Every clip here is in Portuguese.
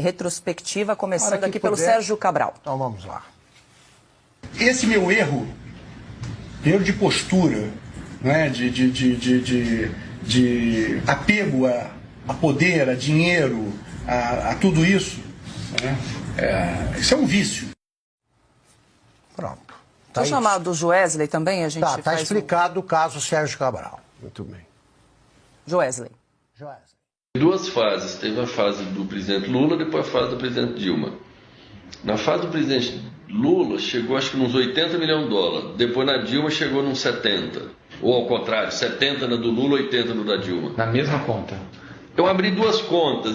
retrospectiva, começando aqui pelo Sérgio Cabral. Então vamos lá. Esse meu erro de postura, né, de apego a poder, a dinheiro, a tudo isso, né, isso é um vício. Pronto. Vou chamar do Joesley também, a gente Tá explicado o caso Sérgio Cabral. Muito bem. Joesley. Duas fases. Teve a fase do presidente Lula, depois a fase do presidente Dilma. Na fase do presidente Lula, chegou acho que nos 80 milhões de dólares. Depois na Dilma chegou nos 70. Ou ao contrário, 70 na do Lula, 80 no da Dilma. Na mesma conta? Eu abri duduas contas,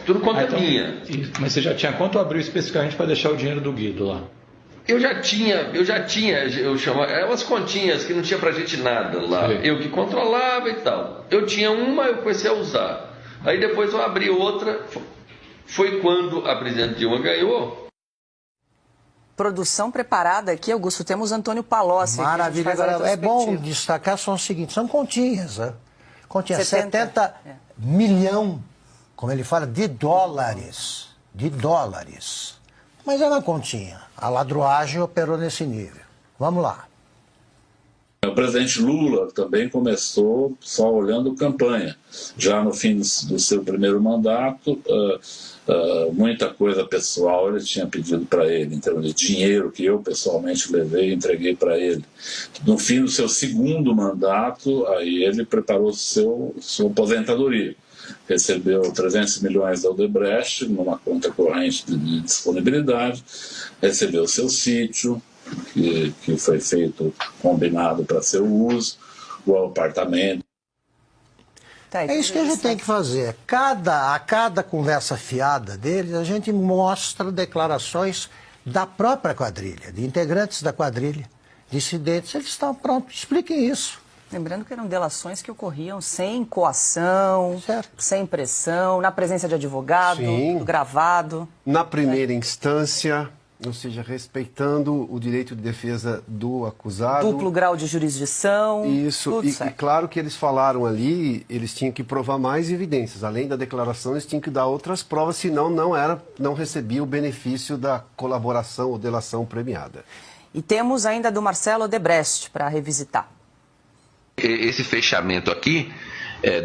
tudo conta então, minha. Mas você já tinha quanto abriu especificamente para deixar o dinheiro do Guido lá? Eu chamava, eram umas continhas que não tinha pra gente nada lá. Sim. Eu que controlava e tal. Eu tinha uma, eu comecei a usar. Aí depois eu abri outra, foi quando a presidente Dilma ganhou. Produção preparada aqui, Augusto, temos Antônio Palocci. Maravilha. Agora, é bom destacar só o seguinte, são continhas, né? Continhas, 70 milhão, como ele fala, de dólares. De dólares. Mas é uma continha. A ladruagem operou nesse nível. Vamos lá. O presidente Lula também começou só olhando campanha. Já no fim do seu primeiro mandato, muita coisa pessoal ele tinha pedido para ele, em termos de dinheiro que eu pessoalmente levei e entreguei para ele. No fim do seu segundo mandato, aí ele preparou sua aposentadoria. Recebeu 300 milhões da Odebrecht numa conta corrente de disponibilidade, recebeu seu sítio, que foi feito, combinado para seu uso, o apartamento. É isso que a gente tem que fazer. A cada conversa fiada deles, a gente mostra declarações da própria quadrilha, de integrantes da quadrilha, dissidentes. Eles estão prontos, expliquem isso. Lembrando que eram delações que ocorriam sem coação, sem pressão, na presença de advogado, tudo gravado. Na primeira instância, ou seja, respeitando o direito de defesa do acusado. Duplo grau de jurisdição. Isso, e claro que eles falaram ali, eles tinham que provar mais evidências. Além da declaração, eles tinham que dar outras provas, senão não recebia o benefício da colaboração ou delação premiada. E temos ainda do Marcelo Odebrecht para revisitar. Esse fechamento aqui,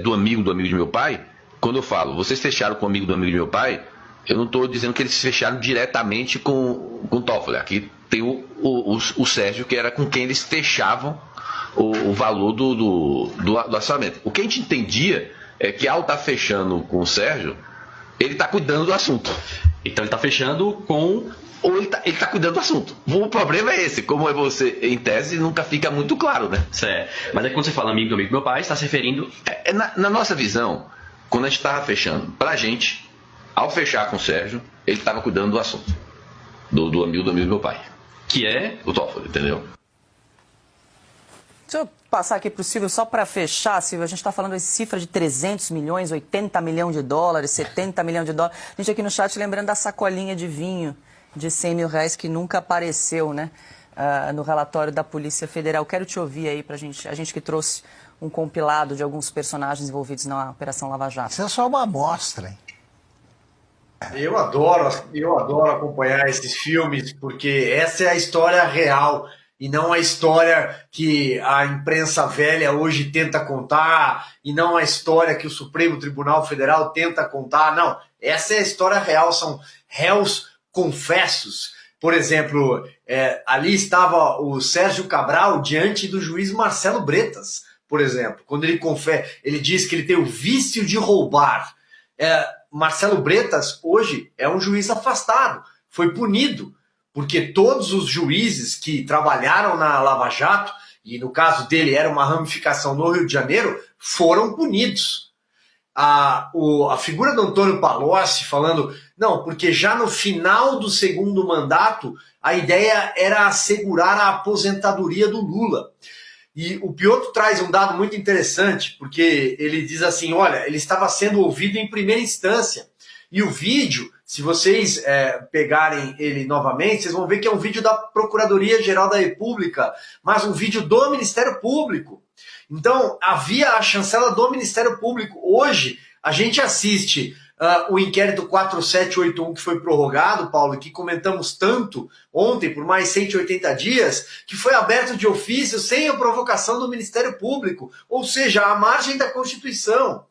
do amigo de meu pai, quando eu falo, vocês fecharam com o amigo do amigo de meu pai, eu não estou dizendo que eles fecharam diretamente com o Toffoli. Aqui tem o Sérgio, que era com quem eles fechavam o valor do orçamento. O que a gente entendia é que ao estar fechando com o Sérgio, ele está cuidando do assunto. Então ele está fechando com... Ou ele tá cuidando do assunto. O problema é esse. Como é você, em tese, nunca fica muito claro, né? Certo. Mas é quando você fala amigo do meu pai, está se referindo... Na nossa visão, quando a gente estava fechando, pra gente, ao fechar com o Sérgio, ele estava cuidando do assunto. Do amigo do meu pai. Que é? O Toffoli, entendeu? Deixa eu passar aqui para o Silvio, só para fechar, Silvio, a gente está falando de cifra de 300 milhões, 80 milhões de dólares, 70 milhões de dólares. A gente aqui no chat lembrando da sacolinha de vinho de 100 mil reais que nunca apareceu, né, no relatório da Polícia Federal. Quero te ouvir aí, a gente que trouxe um compilado de alguns personagens envolvidos na Operação Lava Jato. Isso é só uma amostra, hein? Eu adoro acompanhar esses filmes, porque essa é a história real e não a história que a imprensa velha hoje tenta contar e não a história que o Supremo Tribunal Federal tenta contar. Não, essa é a história real, são réus confessos. Por exemplo, ali estava o Sérgio Cabral diante do juiz Marcelo Bretas, por exemplo, quando ele diz que ele tem o vício de roubar. Marcelo Bretas hoje é um juiz afastado, foi punido, porque todos os juízes que trabalharam na Lava Jato, e no caso dele era uma ramificação no Rio de Janeiro, foram punidos. A figura do Antônio Palocci falando, não, porque já no final do segundo mandato, a ideia era assegurar a aposentadoria do Lula. E o Piotr traz um dado muito interessante, porque ele diz assim, olha, ele estava sendo ouvido em primeira instância. E o vídeo, se vocês pegarem ele novamente, vocês vão ver que é um vídeo da Procuradoria-Geral da República, mas um vídeo do Ministério Público. Então, havia a chancela do Ministério Público. Hoje, a gente assiste o inquérito 4781 que foi prorrogado, Paulo, e que comentamos tanto ontem, por mais 180 dias, que foi aberto de ofício sem a provocação do Ministério Público, ou seja, à margem da Constituição.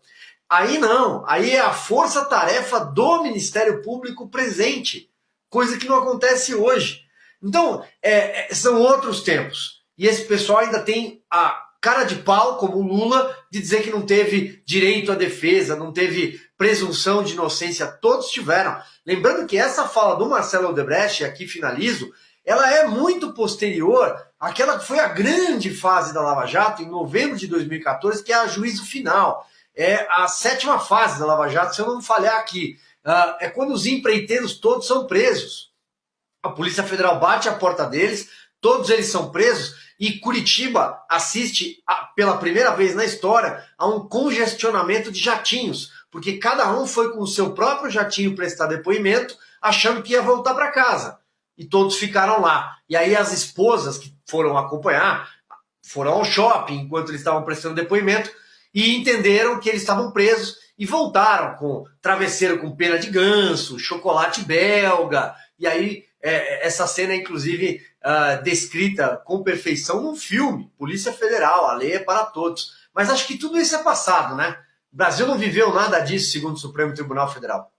Aí não, aí é a força-tarefa do Ministério Público presente, coisa que não acontece hoje. Então, são outros tempos. E esse pessoal ainda tem a cara de pau, como o Lula, de dizer que não teve direito à defesa, não teve presunção de inocência. Todos tiveram. Lembrando que essa fala do Marcelo Odebrecht, e aqui finalizo, ela é muito posterior àquela que foi a grande fase da Lava Jato, em novembro de 2014, que é a juízo final. É a 7ª fase da Lava Jato, se eu não falhar aqui. É quando os empreiteiros todos são presos. A Polícia Federal bate a porta deles, todos eles são presos, e Curitiba assiste, pela primeira vez na história, a um congestionamento de jatinhos, porque cada um foi com o seu próprio jatinho prestar depoimento, achando que ia voltar para casa. E todos ficaram lá. E aí as esposas que foram acompanhar, foram ao shopping enquanto eles estavam prestando depoimento, e entenderam que eles estavam presos, e voltaram com travesseiro com pena de ganso, chocolate belga, e aí essa cena é inclusive descrita com perfeição num filme, Polícia Federal, a lei é para todos. Mas acho que tudo isso é passado, né? O Brasil não viveu nada disso, segundo o Supremo Tribunal Federal.